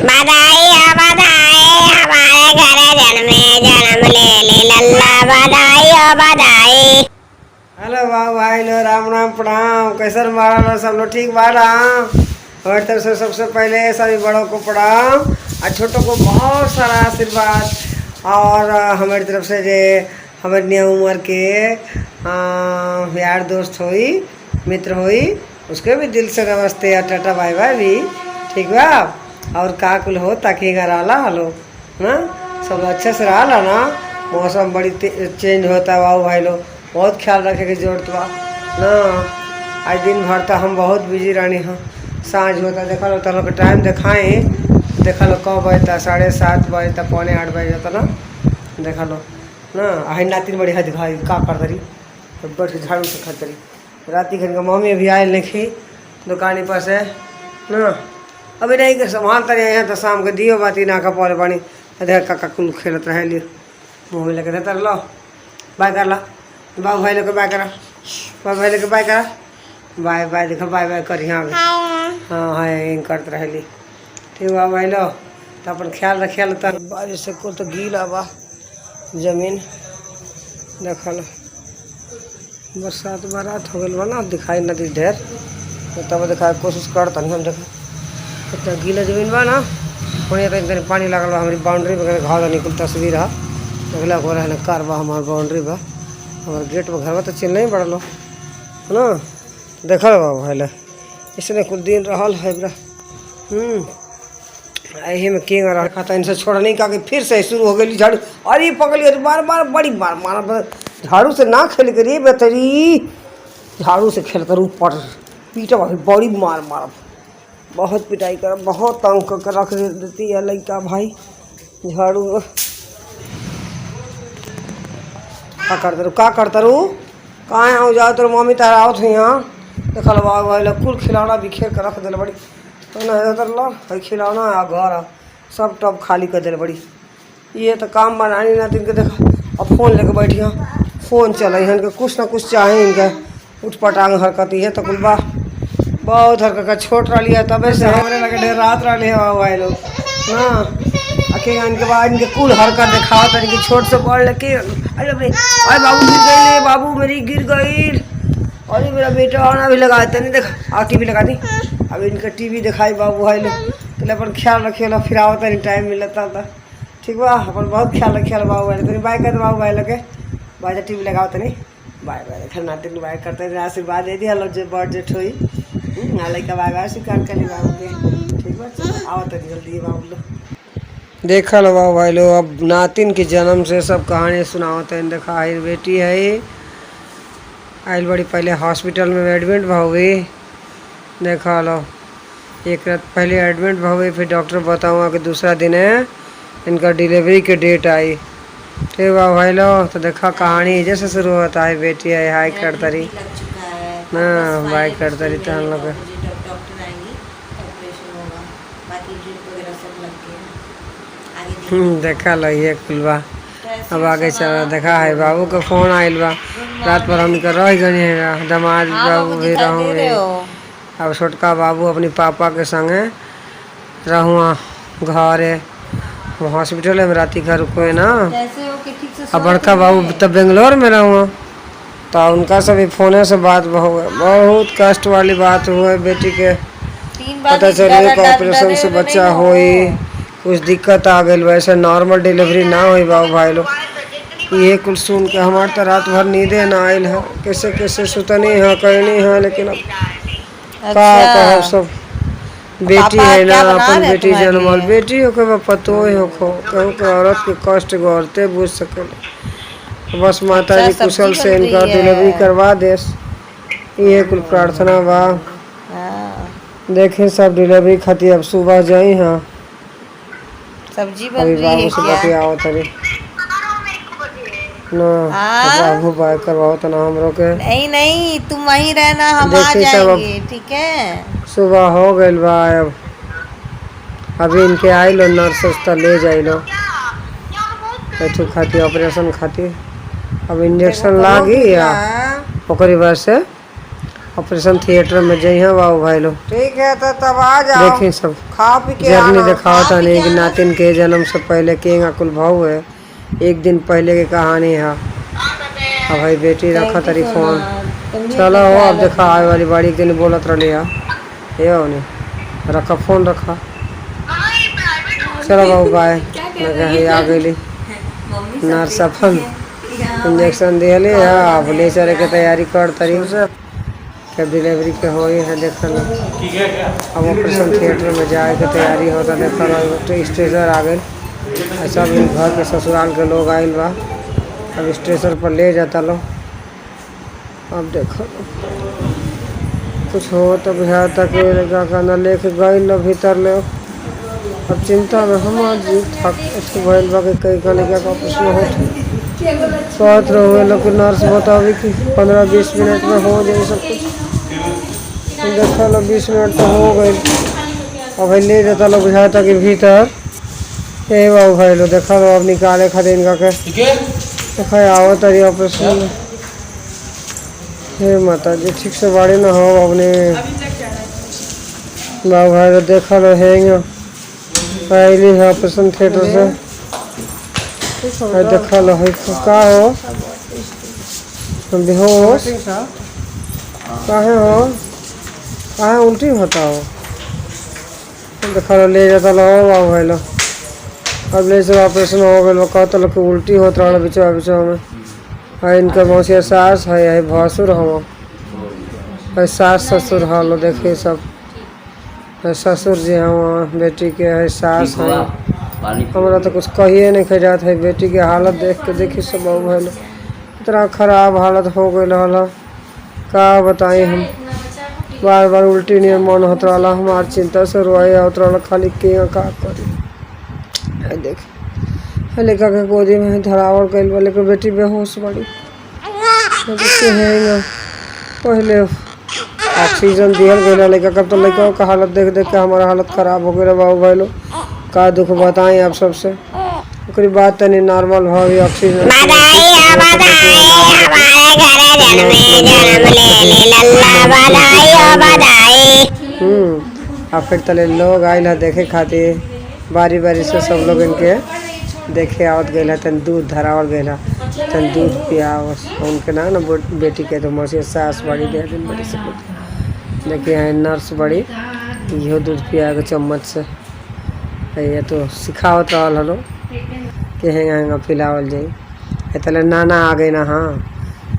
बधाई हो बधाई, हमारे घर जन्मे जन्म ले ली लल्ला, बधाई हो बधाई। हेलो बाबू भाई लो, राम राम प्रणाम। कैसन बाड़ा लो सब लोग? ठीक बाड़ा? हमारी तरफ से सबसे पहले सभी बड़ों को प्रणाम और छोटों को बहुत सारा आशीर्वाद। और हमारी तरफ से जे हमारे नया उम्र के यार दोस्त हुई, मित्र हुई, उसके भी दिल से नमस्ते और टाटा बाय बाय भी। ठीक बा? और का कुल हो ताकि रहा हलो ना, सब अच्छे से रहा ना। मौसम बड़ी चेंज होता है बाबू भाई लोग, बहुत ख्याल रखे की जरूरत बा ना। आज दिन भर तो हम बहुत बिजी रहनी हाँ। सांझ होता देखा लो तो लोग के टाइम दिखाएँ, देखा लो कब बजता, 7:30 बजता, 7:45 बज जाता ना। देखा लो ना, आई नातिन बड़ी है दिखाई का कर तरी, बैठ के झाड़ू से खा तरी। राती खन का मम्मी भी आए लिखी दुकानी पर से ना, अभी नहीं के संभाल तरी यहाँ तो शाम के दियो बाती ना का पौले पानी देख काका कुल खेलत रहे लियो। मुँह में लेके देता लो, बाय कर ला बाबू भाई लोग के, बाय करा बाबू भाई लोग के, बाय करा बाय बाय। देखो बाय बाय करी हाँ हाँ हाँ इन करते रहे। ठीक बा भाई लो, तो अपन ख्याल रखे लो। तो बारिश से कुल तो गीला बा जमीन, देखा लो बरसात बारात हो गई बा ना, दिखाई नदी ढेर तो तब दिखाए कोशिश करता नहीं हम। देखा इतना गीला जमीन बा ना, वहीं तो इतने पानी लगल बा। हमारी बाउंड्री वगैरह घाव निकल तस्वीर है अगला हो रहा है ना, कार बा हमारे बाउंड्री बा, हमारे गेट पर घर में तो चिल नहीं पड़ल है ना। देखल बा भाई इसने कुछ दिन रहल है बरा। यही में किंग रहा खाता इनसे छोड़ा नहीं का कि फिर से शुरू हो गई झाड़ू। अरे पकड़ी अरे बार बार बड़ी बार मारा, झाड़ू से ना खेल करिए बेहतरी, झाड़ू से खेल कर ऊपर पीटा बड़ी मार मार, बहुत पिटाई कर, बहुत तंग कर रख देती है लड़का भाई। झाड़ू का करता रू कहाँ आओ जाओ तो मम्मी तार आओ थे यहाँ। देखल बाबू भाई लोग कुल खिलौना बिखेर कर रख दिल बड़ी, तो ना खिलौना आ घर सब टब खाली कर दिल बड़ी। ये तो काम बनानी ना इनके देखा, अब फोन लेके बैठी हाँ, फोन चल इनके कुछ ना कुछ चाहे इनके उठपटांग हरकत है तो कुल बा बहुत हरकत छोट रही है तबे से हमारे लगे ढेर रात रही है बाबू भाई लोग ना। अकेला इनके बाद इनके कुल हरकत दिखावा तरीके छोट से पढ़ लेके अरे बाबू गिर गई, बाबू मेरी गिर गई, अरे मेरा बेटा आना भी लगाते नहीं देखा और टीवी लगा दी। अब इनका टीवी दिखाई बाबू भाई लोग तो अपन ख्याल रखिए लो, फिर आओ नहीं टाइम मिलता था। ठीक बा अपन बहुत ख्याल रखिए लो बाबू भाई। बाय कर बाबू भाई लोग के, बाय टीवी लगाओ तो नहीं, बाय बाय। देखा नाते बाय करते आशीर्वाद दे दिया लो जो बजट हुई लड़का बाय बाय स्वीकार कर ली बाबू के। ठीक बा आओ तो जल्दी बाबू लोग। देखा लो बाबू भाई लो, अब नातिन के जन्म से सब कहानी सुनावते हैं। देखा आई बेटी है आइल बड़ी पहले हॉस्पिटल में एडमिट भाई, देखा लो एक रात पहले एडमिट भाई, फिर डॉक्टर बताऊँगा कि दूसरा दिन है इनका डिलीवरी के डेट आई। ठीक बा भाई लो, तो देखा कहानी जैसे शुरू होता है। बेटी है हाई करता रही ना, बाई करता रही तो हम लोग देखा लो ये कुलबा। अब आगे चला देखा है बाबू का फोन आयल बा, रात पर हम रह गए दामाद बाबू भी रहूँगे। अब छोटका बाबू अपनी पापा के संगे रहूँ घरे हॉस्पिटल में राती घर रुके ना। अब बड़का बाबू तब बेंगलोर में रहूँ तो उनका सभी फोने से बात बहुत कष्ट वाली बात हुई। बेटी के पता चलिए कि ऑपरेशन से बच्चा हुई, कुछ दिक्कत आ गई, वैसे नॉर्मल डिलीवरी ना हुई बाबू भाई लोग। ये कुल सुन के हमारे तो रात भर नींदे ना आयल है, कैसे कैसे सुतनी है कहनी है। लेकिन अब का कहे सब बेटी है ना, अपन बेटी जन्मल बेटी हो के पतो हो कहूँ के औरत के कष्ट औरतें बुझ सके। बस माता जी कुशल से इनका डिलीवरी करवा दे, ये कुल प्रार्थना बा। देखें सब डिलीवरी खातिर अब सुबह जाई हाँ, सब्जी बन अभी रही है बाबू से बतियाओ तरी ना, बाबू बाय करवाओ तो ना हम लोग के। नहीं नहीं तुम वहीं रहना, हम आ जाएंगे। ठीक है सुबह हो गई बा, अब अभी इनके आई लो नर्स तो ले जाई लो बैठू खातिर ऑपरेशन खातिर। अब इंजेक्शन लागी या ओकरी बाद से ऑपरेशन थिएटर में जइहा बाबू भाई लोग। ठीक है तो तब आ जाओ, देखी सब खा पी के जर्नी आना। दिखाओ तानी कि नातिन के जन्म से पहले के कुल भाव है, एक दिन पहले की कहानी है। अब भाई बेटी रखा तारी फोन, चलो हो अब देखा आए वाली बाड़ी एक दिन बोलत रही है ये नहीं रखा फोन रखा। चलो बाबू बाय। मैं कही आ गई नर्स अपन इंजेक्शन दिले है, अब ले चले के तैयारी कर तरी के डिलीवरी के हो है देख लो। अब ऑपरेशन थिएटर में जाए के तैयारी होता देख लो। स्ट्रेचर आ गए सब घर के ससुराल के लोग आयल बा, अब स्टेशन पर ले जाता लो। अब देखो कुछ हो तो बुझा तक कहना लेके गए लो भीतर ले। अब चिंता में हम आज थक भैल बा के कई कहने क्या ऑपरेशन हो कहत रहे लोग नर्स बतावी कि 15-20 मिनट में हो जाए सब कुछ। देखो लो 20 मिनट तो हो गए। अब ले जाता लो बुझा था कि भीतर ए बाबू भाई लो देखा लो अब निकाले खाते इनका के देखा आओ तरी ऑपरेशन में। हे माता जी ठीक से बाड़ी ना हो अपने बाबू भाई लो देखा लो है पहली है ऑपरेशन थिएटर से देखा लो है का हो बेहोश काहे हो काहे उल्टी होता हो। देखा लो ले जाता लो बाबू भाई लो। अब ले से ऑपरेशन हो गए कहता लोग उल्टी होता रहा बिचवा बिचवा में है। इनका मौसी सास है भसुर हम है सास ससुर हलो देखिए सब है ससुर जी हम बेटी के है सास है। हमारा तो कुछ कहिए नहीं खजात है बेटी के हालत देख के देखिए सब बाबू भाई इतना खराब हालत हो गई हला का बताएं हम। बार बार उल्टी नहीं मन होता रहा हमार चिंता से रोए होत रहा खाली के का करी देख लेका के गोदी में धरावल गई लेकिन बेटी बेहोश बड़ी है। पहले ऑक्सीजन दिहल गया लेका कब तो लड़का का हालत देख देख के हमारा हालत खराब हो गया बाबू भाई लोग का दुख बताएं आप सबसे। ओकरी बात तनी नॉर्मल भावी ऑक्सीजन अब फिर तले लोग आयल है देखे खातिर बारी बारी से सब लोग इनके देखे आवत गए तन दूध धरावल गए तन दूध पियावस उनके ना बेटी के तो मौसी सास बड़ी दे दिन बड़ी से देखिए है नर्स बड़ी इहो दूध पिया के चम्मच से ये तो सिखावत रहल हलो कि हेंगा हेंगा पिलावल जाई। तले नाना आ गई ना हाँ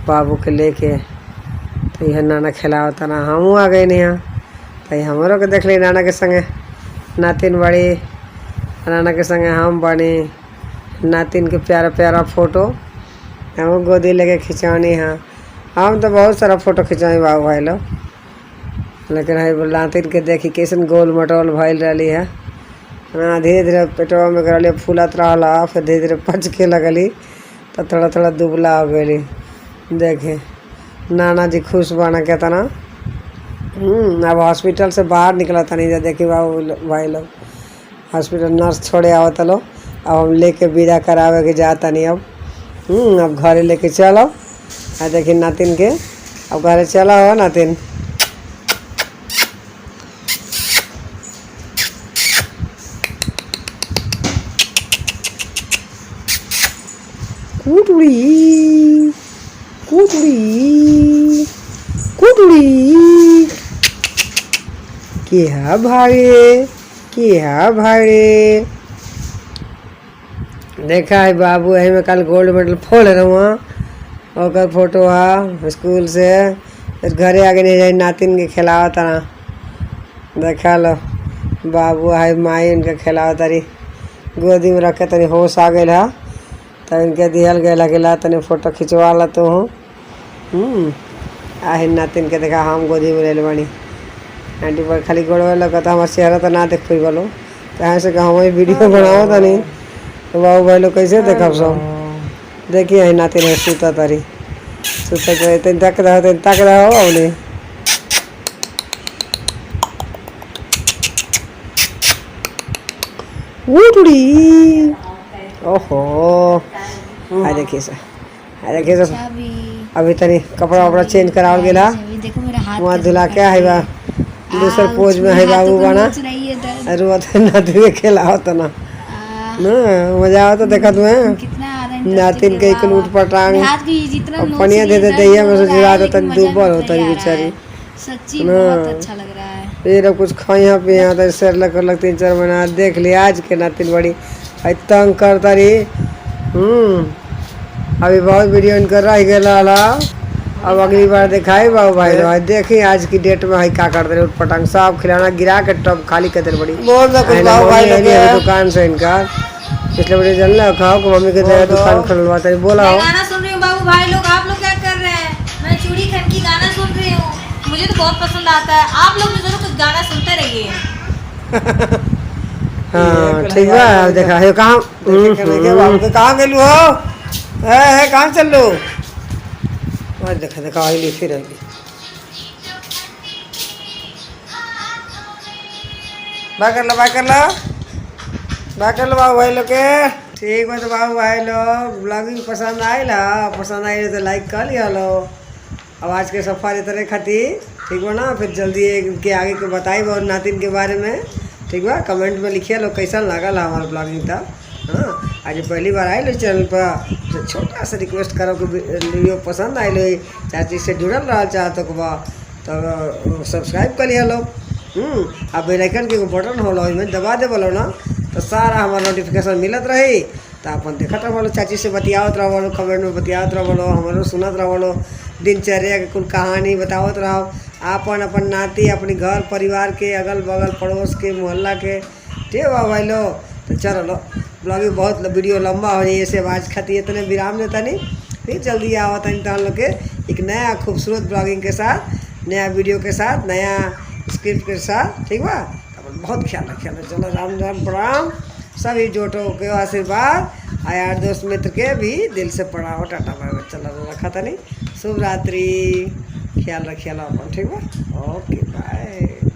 बाबू के लेके तो यह नाना खिलावता ना हमू आ गए नहीं तो हमारों के देख ली नाना के संगे नातिन बड़ी नाना के संगे हम बनी नातिन के प्यारा प्यारा फोटो हम गोदी लेके खिंचौनी हाँ। हम तो बहुत सारा फोटो खिंचवाई बाबू भाई लोग लेकिन है नातिन के देखी कैसन गोल मटोल भइल रही है। हाँ धीरे धीरे पेटवा में कर फूलत रहा फिर धीरे धीरे पच के लगली तो थोड़ा थोड़ा दुबला हो गई। देखे नाना जी खुश बना के तना अब हॉस्पिटल से बाहर निकला था नहीं देखी बाबू भाई लोग हॉस्पिटल नर्स छोड़े आवत लो। अब हम लेके विदा करावे के जाता नहीं अब घरे लेके चलो आ देखी नातिन के अब घरे चला हो नातिन। कुटुड़ी कुटुड़ी कुटुड़ी क्या भाड़े देखा है बाबू है में कल गोल्ड मेडल फोड़ रहा और फोटो है स्कूल से फिर घरे आगे नहीं जाए नातिन के खिलावा तना देखा लो बाबू है माई इनके खिलावा तारी गोदी में रखे तनी होश आ गई है तो इनके दिहल गया तनी फोटो खिंचवा ला तो हूँ आहे नातिन के देखा हम गोदी में ले बनी आंटी पर खाली गोड़वा लगा तो हमारा चेहरा तो ना देख पालो कहाँ से कहाँ वही वीडियो बनाओ था नहीं तो बाबू भाई लोग कैसे देखा सब देखिए है नातिन है सूता तारी सूता तक रहो अपने उड़ी ओहो आ देखिए सर अभी तनी कपड़ा वपड़ा चेंज करावल गेला, अभी देखो मेरा हाथ वहाँ कैसे धुला के है बा दूसर पोज में है बाबू बना रही है दर्द। अरे वो तो नाती में खेला होता ना ना मजा आता देखा तुम्हें कितना आ रहा है नातिन के एक लूट पटांग हाथ की जितना और नोच पनिया दे लिए देते दर्द है मैं हो सोच रहा रहा है, था लेकिन तन मजा डूबल बहुत होता है आ रहा बेचारी। है। सच्ची ना। बहुत अच्छा लग रहा है। फिर अब कुछ खाया पिया तो सर लग 3-4 महीना देख लिया आज के नातिन बड़ी आई तंग करता रही। अभी बहुत वीडियो इनकर रह गया, अब अगली बार दिखाई बाबू भाई लो देखी आज की डेट में है क्या कर दे पटांग सब खिलौना गिरा के टब खाली कर दे बड़ी बोल दो कुछ बाबू भाई लोग के। दुकान से इनका इसलिए बड़ी जल खाओ कि मम्मी के जगह दुकान खुलवाता है बोला मैं हो गाना सुन रही हूँ बाबू भाई लोग, आप लोग क्या कर रहे हैं? मैं चूड़ी खन की गाना सुन रही हूँ, मुझे तो बहुत पसंद आता है। आप लोग भी जरूर कुछ गाना सुनते रहिए। हाँ ठीक है देखा है कहाँ बाबू के कहाँ गेलू हो? है कहाँ चल लो? देखा देखा आइली फिर आइली बाय कर लो बाबू भाई लोग के। ठीक है तो बाबू भाई लोग ब्लॉगिंग पसंद आएला तो लाइक कर लिया लो। अब आज के सफर इतने खातिर ठीक बा ना, फिर जल्दी इनके आगे के बताई और नातिन के बारे में ठीक बा। कमेंट में लिखिए लो कैसा लागल हमारा ब्लॉगिंग था। हाँ आज पहली बार आए लो चैनल पर तो छोटा सा रिक्वेस्ट करो कि वीडियो पसंद आए लो चाची से जुड़ल रहा चाहतो बा तो सब्सक्राइब कर लिया लो। अब बेल आइकन के बटन होला ओइमे दबा दे बोलो ना तो सारा हमारा नोटिफिकेशन मिलत रही तो अपन देखत रहो चाची से बतियावत रहो, कमेंट में बतियावत रहो, हमारो सुनत रहो, दिनचर्या के कुल कहानी बतावत रहो, अपन नाती अपने घर परिवार के अगल बगल पड़ोस के मोहल्ला के। ठीक बा भाई लो तो चलो लो ब्लॉगिंग बहुत वीडियो लंबा हो जाए ऐसे आवाज़ खाती है इतने विराम देता नहीं। फिर जल्दी आवता इंसान लोग के एक नया खूबसूरत ब्लॉगिंग के साथ, नया वीडियो के साथ, नया स्क्रिप्ट के साथ। ठीक बा बहुत ख्याल रखिए। चलो राम राम प्रणाम सभी जोटो के आशीर्वाद आ यार दोस्त मित्र के भी दिल से पढ़ाओ टाटा बाय बाय। चलो रखा था नहीं शुभ रात्रि ख्याल रखिए अपन ठीक बा ओके बाय।